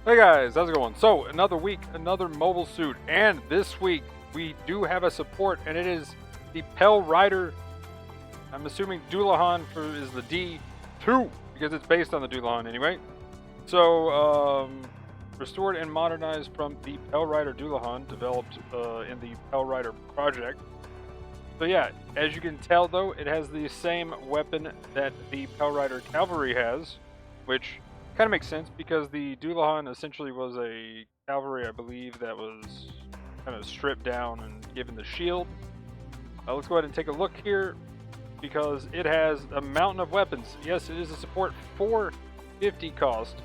Hey guys, how's it going? So, another week, another mobile suit, and this week we do have a support, and it is the Pale Rider. I'm assuming Doulahan is the D2, because it's based on the Doulahan anyway. So, restored and modernized from the Pale Rider Doulahan, developed in the Pale Rider project. So yeah, as you can tell though, it has the same weapon that the Pale Rider Cavalry has, which kind of makes sense because the Doulahan essentially was a cavalry, I believe, that was kind of stripped down and given the shield. Let's go ahead and take a look here because it has a mountain of weapons. Yes, it is a support 450 cost.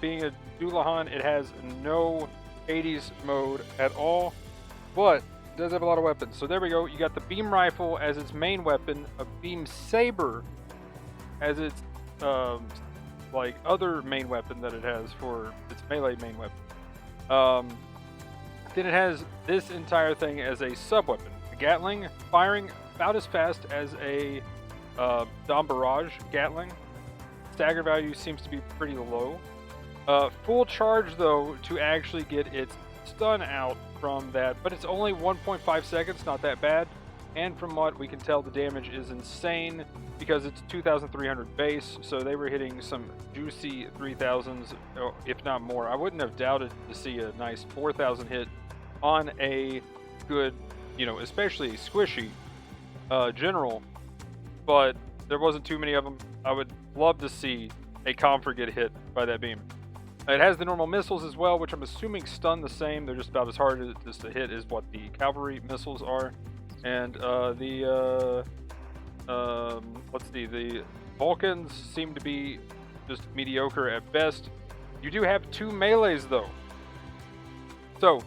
Being a Doulahan, it has no 80s mode at all, but it does have a lot of weapons. So there we go. You got the beam rifle as its main weapon, a beam saber as its like other main weapon that it has for its melee main weapon. Then it has this entire thing as a sub weapon. A Gatling firing about as fast as a Dom Barrage Gatling. Stagger value seems to be pretty low. Full charge though to actually get its stun out from that, but it's only 1.5 seconds, not that bad. And from what we can tell, the damage is insane because it's 2,300 base, so they were hitting some juicy 3,000s, if not more. I wouldn't have doubted to see a nice 4,000 hit on a good, especially squishy general, but there wasn't too many of them. I would love to see a Comfort get hit by that beam. It has the normal missiles as well, which I'm assuming stun the same. They're just about as hard to hit as what the cavalry missiles are. And the Vulcans seem to be just mediocre at best. You do have two melees though, so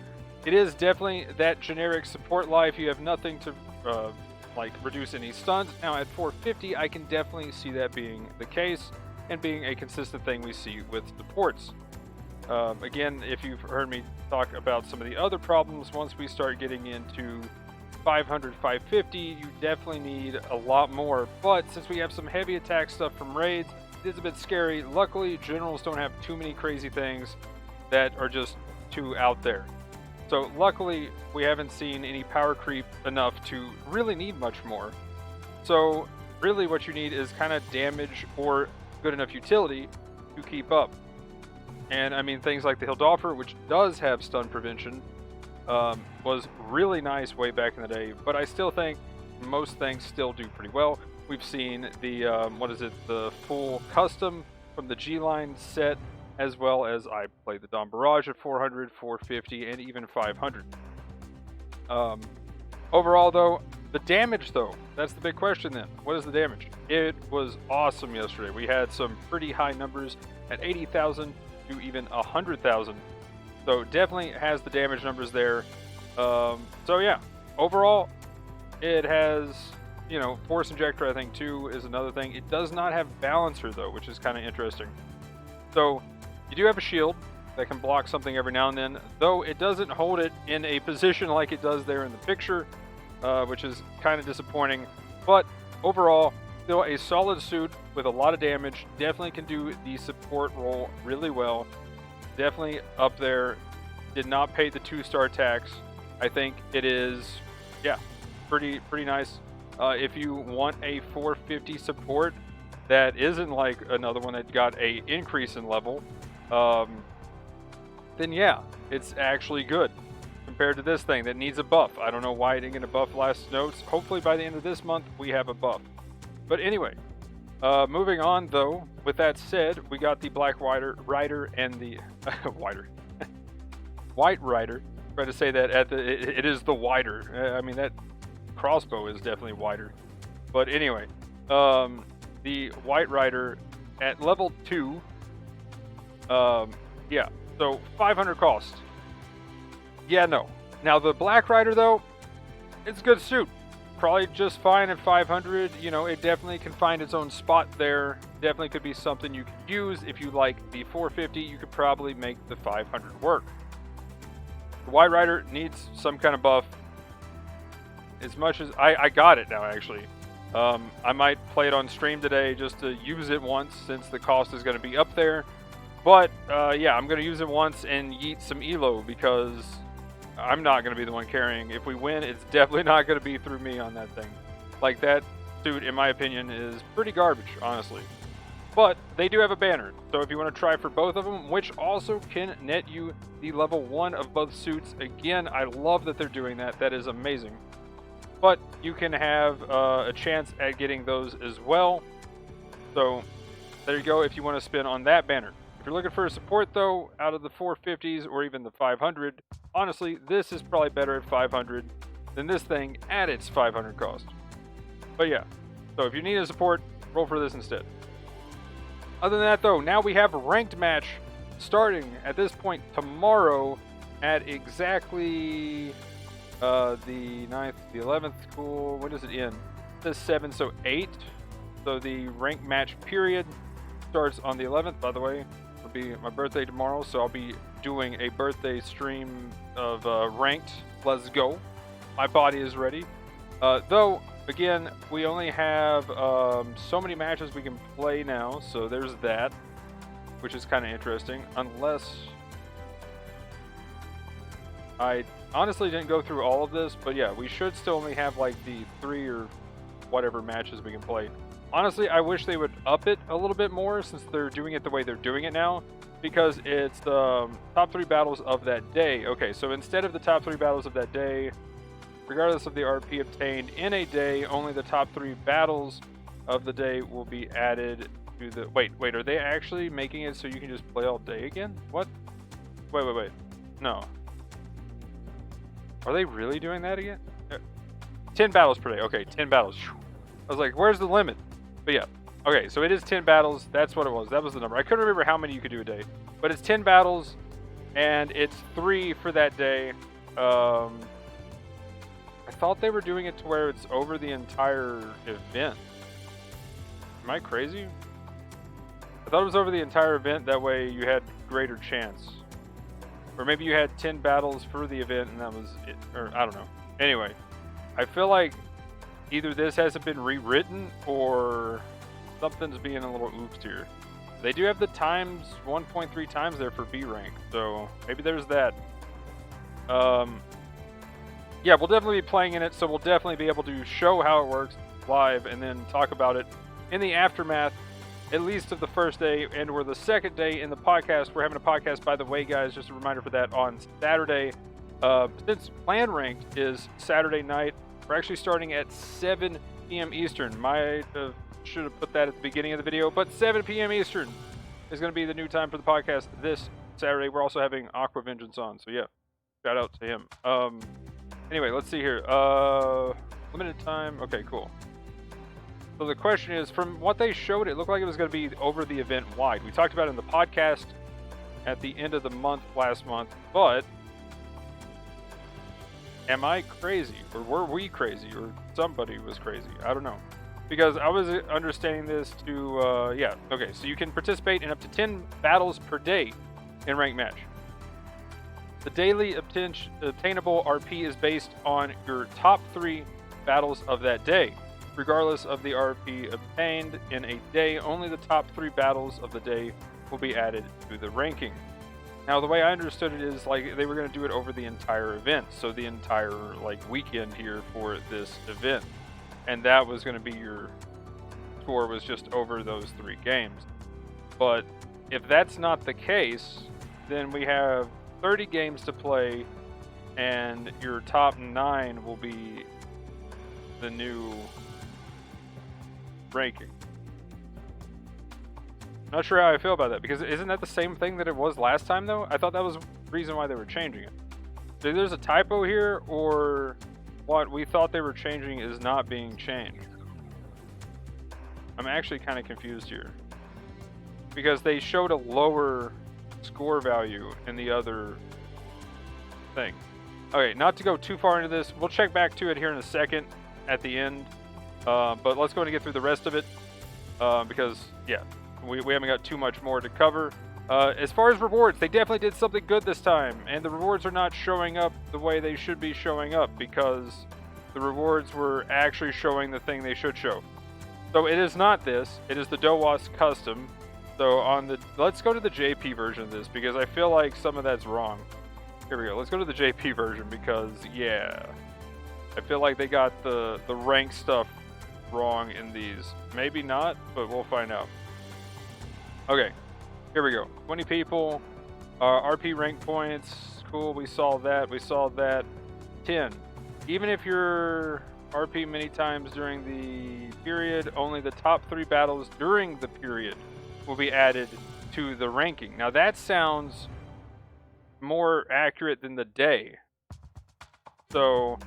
it is definitely that generic support life. You have nothing to like reduce any stuns. Now at 450, I can definitely see that being the case and being a consistent thing we see with supports. Again, if you've heard me talk about some of the other problems, once we start getting into 500, 550, you definitely need a lot more. But since we have some heavy attack stuff from raids, it is a bit scary. Luckily, generals don't have too many crazy things that are just too out there. So luckily, we haven't seen any power creep enough to really need much more. So really what you need is kind of damage or good enough utility to keep up. And I mean, things like the Hildoffer, which does have stun prevention, was really nice way back in the day, but I still think most things still do pretty well. We've seen the, the full custom from the G-Line set, as well as I played the Dom Barrage at 400, 450, and even 500. Overall, though, the damage, though, that's the big question then. What is the damage? It was awesome yesterday. We had some pretty high numbers at 80,000 to even 100,000. So definitely has the damage numbers there. So yeah, overall, it has, Force Injector, I think, too, is another thing. It does not have Balancer, though, which is kind of interesting. So you do have a shield that can block something every now and then, though it doesn't hold it in a position like it does there in the picture, which is kind of disappointing. But overall, still a solid suit with a lot of damage. Definitely can do the support role really well. Definitely up there. Did not pay the 2-star tax. I think it is, yeah, pretty nice. If you want a 450 support that isn't like another one that got a increase in level, then yeah, it's actually good compared to this thing that needs a buff. I don't know why it didn't get a buff last notes. Hopefully by the end of this month we have a buff. But anyway, moving on though, with that said, we got the Black Rider and the White Rider. Try to say that it is the wider. I mean, that crossbow is definitely wider. But anyway, the White Rider at level 2, yeah, so 500 cost. Yeah, no. Now the Black Rider though, it's a good suit. Probably just fine at 500. It definitely can find its own spot there. Definitely could be something you could use. If you like the 450, you could probably make the 500 work. The White Rider needs some kind of buff. As much as I got it now, actually. I might play it on stream today just to use it once, since the cost is going to be up there. But yeah, I'm gonna use it once and yeet some elo because I'm not gonna be the one carrying. If we win, it's definitely not gonna be through me on that thing. Like, that suit, in my opinion, is pretty garbage, honestly. But they do have a banner, so if you want to try for both of them, which also can net you the level 1 of both suits. Again, I love that they're doing that. That is amazing. But you can have a chance at getting those as well. So there you go if you want to spin on that banner. If you're looking for a support, though, out of the 450s or even the 500, honestly, this is probably better at 500 than this thing at its 500 cost. But yeah, so if you need a support, roll for this instead. Other than that, though, now we have a ranked match starting at this point tomorrow at exactly the 9th, the 11th. Cool. When does it end? It says 7, so 8. So the ranked match period starts on the 11th. By the way, it'll be my birthday tomorrow, so I'll be doing a birthday stream of ranked. Let's go. My body is ready. Though, again, we only have so many matches we can play now, so there's that, which is kind of interesting, unless I honestly didn't go through all of this, but yeah, we should still only have like the 3 or whatever matches we can play. Honestly, I wish they would up it a little bit more since they're doing it the way they're doing it now, because it's the top 3 battles of that day. Okay, so instead of the top 3 battles of that day, regardless of the RP obtained in a day, only the top 3 battles of the day will be added to the... Wait, are they actually making it so you can just play all day again? What? Wait. No. Are they really doing that again? 10 battles per day. Okay, 10 battles. I was like, where's the limit? But yeah. Okay, so it is 10 battles. That's what it was. That was the number. I couldn't remember how many you could do a day. But it's 10 battles, and it's 3 for that day. I thought they were doing it to where it's over the entire event. Am I crazy? I thought it was over the entire event, that way you had greater chance. Or maybe you had 10 battles for the event and that was it. Or I don't know. Anyway, I feel like either this hasn't been rewritten or something's being a little oopsed here. They do have the times 1.3 times there for B rank, so maybe there's that. Yeah, we'll definitely be playing in it, so we'll definitely be able to show how it works live and then talk about it in the aftermath, at least of the first day, and we're the second day in the podcast. We're having a podcast, by the way, guys, just a reminder for that, on Saturday. Since Plan Ranked is Saturday night, we're actually starting at 7 p.m. Eastern. Should have put that at the beginning of the video, but 7 p.m. Eastern is going to be the new time for the podcast this Saturday. We're also having Aqua Vengeance on, so yeah, shout out to him. Anyway, let's see here. Limited time. Okay, cool. So the question is, from what they showed, it looked like it was going to be over the event wide. We talked about it in the podcast at the end of the month last month, but am I crazy? Or were we crazy? Or somebody was crazy? I don't know. Because I was understanding this to, yeah, okay, so you can participate in up to 10 battles per day in ranked match. The daily obtainable RP is based on your top 3 battles of that day. Regardless of the RP obtained in a day, only the top 3 battles of the day will be added to the ranking. Now, the way I understood it is, like, they were going to do it over the entire event, so the entire, like, weekend here for this event. And that was going to be your score, was just over those 3 games. But if that's not the case, then we have 30 games to play, and your top 9 will be the new ranking. Not sure how I feel about that, because isn't that the same thing that it was last time, though? I thought that was the reason why they were changing it. So there's a typo here, or what we thought they were changing is not being changed. I'm actually kind of confused here, because they showed a lower score value in the other thing. Okay, not to go too far into this, we'll check back to it here in a second at the end, but let's go and get through the rest of it, because yeah, we haven't got too much more to cover. As far as rewards, they definitely did something good this time, and the rewards are not showing up the way they should be showing up, because the rewards were actually showing the thing they should show. So it is not this, it is the DOWAS custom, So let's go to the JP version of this because I feel like some of that's wrong. Here we go. Let's go to the JP version because, yeah, I feel like they got the rank stuff wrong in these. Maybe not, but we'll find out. Okay, here we go. 20 people, RP rank points. Cool, we saw that. We saw that. 10. Even if you're RP many times during the period, only the top 3 battles during the period will be added to the ranking. Now that sounds more accurate than the day. So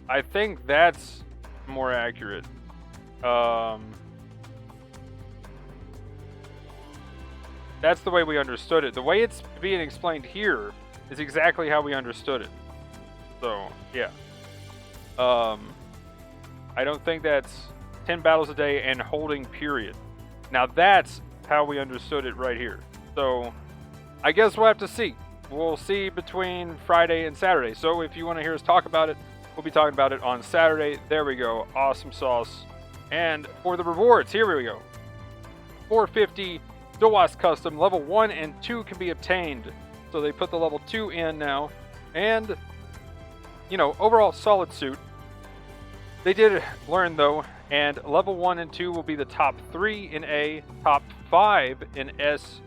I think that's more accurate. That's the way we understood it. The way it's being explained here is exactly how we understood it. So, yeah. I don't think that's 10 battles a day and holding period. Now that's how we understood it right here. So, I guess we'll have to see. We'll see between Friday and Saturday. So if you want to hear us talk about it, we'll be talking about it on Saturday. There we go. Awesome sauce. And for the rewards, here we go. 450 DOAS Custom. Level 1 and 2 can be obtained. So they put the level 2 in now. And, you know, overall solid suit. They did learn, though, and level 1 and 2 will be the top 3 in A, top 5 in S.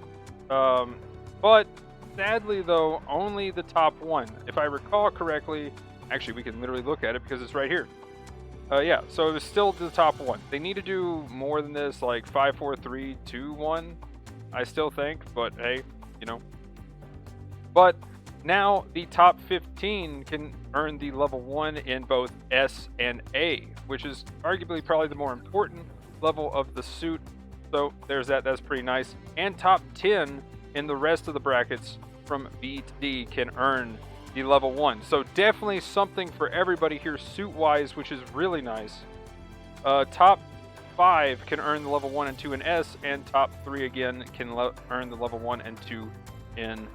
But sadly, though, only the top 1. If I recall correctly, actually, we can literally look at it because it's right here. Yeah, so it was still the top 1. They need to do more than this, like 5, 4, 3, 2, 1, I still think, but hey, you know. But now the top 15 can earn the level 1 in both S and A, which is arguably probably the more important level of the suit. So there's that. That's pretty nice. And top 10 in the rest of the brackets from B to D can earn the level 1. So definitely something for everybody here suit-wise, which is really nice. Top 5 can earn the level 1 and 2 in S, and top 3 again can earn the level 1 and 2 in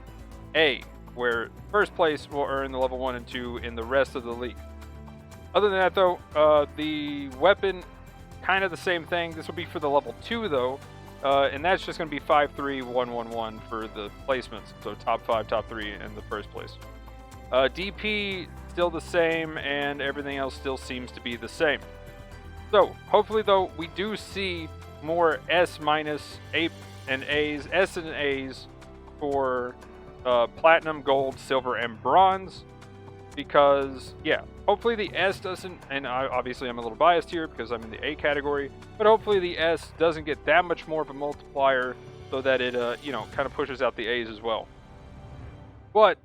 A, where first place will earn the level 1 and 2 in the rest of the league. Other than that, though, the weapon, kind of the same thing. This will be for the level 2, though, and that's just going to be 5, 3, 1, 1, 1 for the placements. So top 5, top 3 in the first place. DP, still the same, and everything else still seems to be the same. So, hopefully, though, we do see more S minus A and A's, S and A's for platinum, gold, silver, and bronze, because yeah, hopefully the S doesn't, and obviously I'm a little biased here because I'm in the A category, but hopefully the S doesn't get that much more of a multiplier so that it you know, kind of pushes out the A's as well. But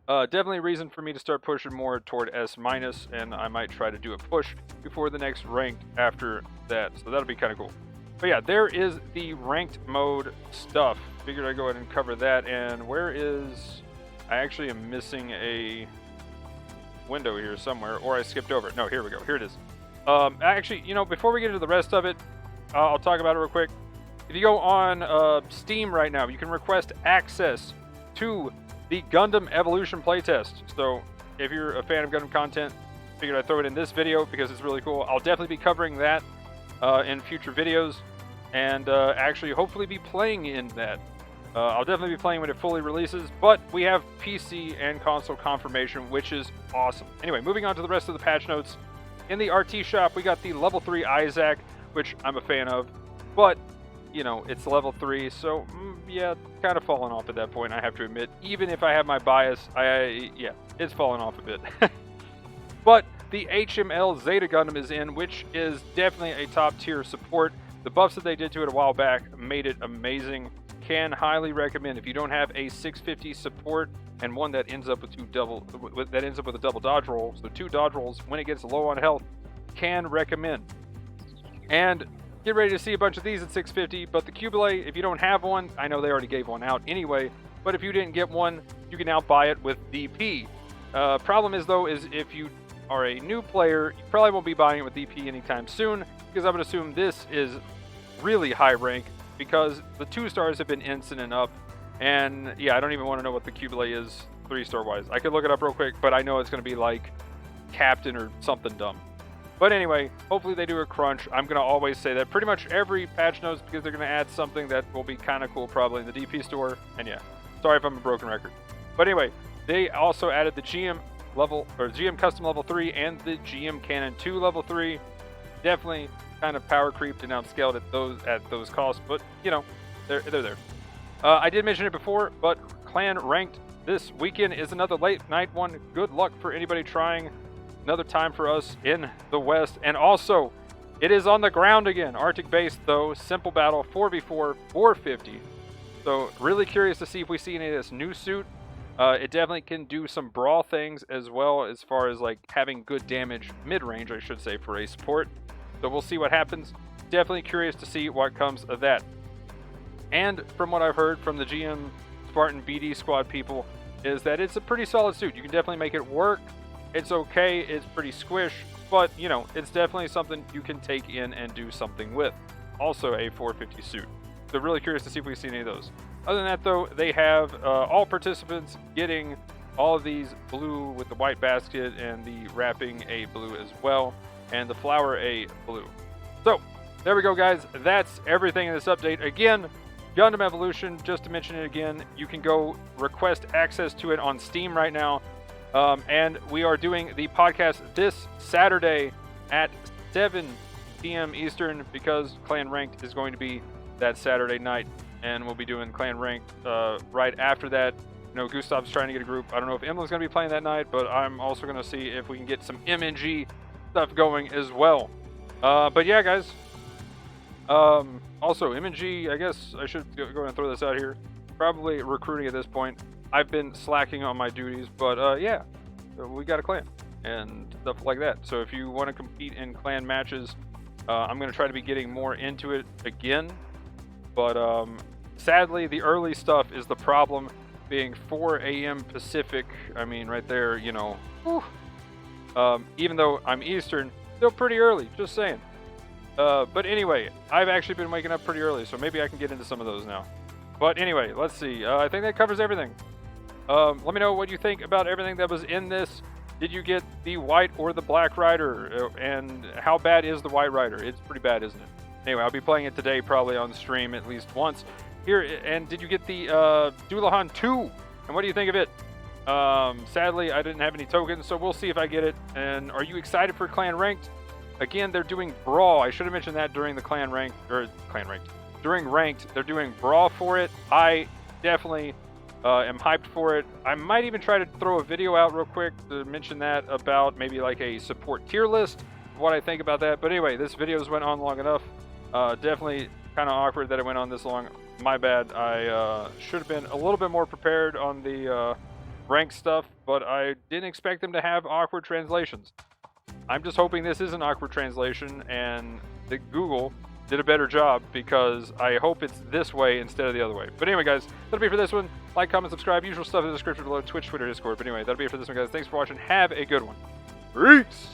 definitely a reason for me to start pushing more toward S minus, and I might try to do a push before the next ranked after that, so that'll be kind of cool. But yeah, there is the ranked mode stuff. Figured I'd go ahead and cover that. And where is... I actually am missing a window here somewhere, or I skipped over it. No, here we go. Here it is. Actually, you know, before we get into the rest of it, I'll talk about it real quick. If you go on Steam right now, you can request access to the Gundam Evolution playtest. So if you're a fan of Gundam content, figured I'd throw it in this video because it's really cool. I'll definitely be covering that in future videos, and actually hopefully be playing in that. I'll definitely be playing when it fully releases, but we have PC and console confirmation, which is awesome. Anyway, moving on to the rest of the patch notes. In the RT shop, we got the level 3 Isaac, which I'm a fan of, but, you know, it's level 3, so, yeah, kind of falling off at that point, I have to admit. Even if I have my bias, yeah, it's falling off a bit. But the HML Zeta Gundam is in, which is definitely a top-tier support. The buffs that they did to it a while back made it amazing. Can highly recommend. If you don't have a 650 support and one that ends up with a double dodge roll, so 2 dodge rolls when it gets low on health, can recommend. And get ready to see a bunch of these at 650. But the Qubeley, if you don't have one, I know they already gave one out anyway, but if you didn't get one, you can now buy it with DP. Problem is, though, is if you are a new player, you probably won't be buying it with DP anytime soon, because I would assume this is really high rank, because the 2 stars have been instant and up. And yeah, I don't even want to know what the Qubeley is 3-star wise. I could look it up real quick, but I know it's going to be like Captain or something dumb. But anyway, hopefully they do a crunch. I'm going to always say that pretty much every patch notes, because they're going to add something that will be kind of cool probably in the DP store. And yeah, sorry if I'm a broken record. But anyway, they also added the GM level, or GM custom level 3 and the GM Cannon 2 level 3. Definitely kind of power creeped and outscaled at those costs, but you know, they're there. I did mention it before, but clan ranked this weekend is another late night one. Good luck for anybody trying. Another time for us in the West. And also, it is on the ground again. Arctic base, though. Simple battle, 4v4, 450. So, really curious to see if we see any of this new suit. It definitely can do some brawl things as well, as far as like having good damage mid-range, I should say, for a support. So, we'll see what happens. Definitely curious to see what comes of that. And from what I've heard from the GM Spartan BD squad people, is that it's a pretty solid suit. You can definitely make it work. It's okay, it's pretty squish, but, you know, it's definitely something you can take in and do something with. Also a 450 suit. So really curious to see if we see any of those. Other than that, though, they have all participants getting all of these blue with the white basket and the wrapping a blue as well, and the flower a blue. So, there we go, guys. That's everything in this update. Again, Gundam Evolution, just to mention it again, you can go request access to it on Steam right now. And we are doing the podcast this Saturday at 7 p.m. Eastern, because Clan Ranked is going to be that Saturday night. And we'll be doing Clan Ranked right after that. You know, Gustav's trying to get a group. I don't know if Emily's going to be playing that night, but I'm also going to see if we can get some MNG stuff going as well. But yeah, guys. Also, MNG, I guess I should go and throw this out here. Probably recruiting at this point. I've been slacking on my duties, but yeah, we got a clan and stuff like that. So if you want to compete in clan matches, I'm going to try to be getting more into it again. But sadly, the early stuff is the problem, being 4 a.m. Pacific. I mean, right there, you know, even though I'm Eastern, still pretty early, just saying. But anyway, I've actually been waking up pretty early, so maybe I can get into some of those now. But anyway, let's see. I think that covers everything. Let me know what you think about everything that was in this. Did you get the white or the black rider? And how bad is the white rider? It's pretty bad, isn't it? Anyway, I'll be playing it today, probably on the stream at least once. Here, and did you get the Dullahan 2? And what do you think of it? Sadly, I didn't have any tokens, so we'll see if I get it. And are you excited for Clan Ranked? Again, they're doing Brawl. I should have mentioned that during the Clan Ranked. During Ranked, they're doing Brawl for it. I definitely am hyped for it. I might even try to throw a video out real quick to mention that, about maybe like a support tier list, what I think about that. But anyway, this video's went on long enough. Definitely kind of awkward that it went on this long. My bad. I should have been a little bit more prepared on the ranked stuff, but I didn't expect them to have awkward translations. I'm just hoping this is an awkward translation and that Google did a better job, because I hope it's this way instead of the other way. But anyway, guys, that'll be it for this one. Like, comment, subscribe, usual stuff in the description below, Twitch, Twitter, Discord. But anyway, that'll be it for this one, guys. Thanks for watching. Have a good one. Peace!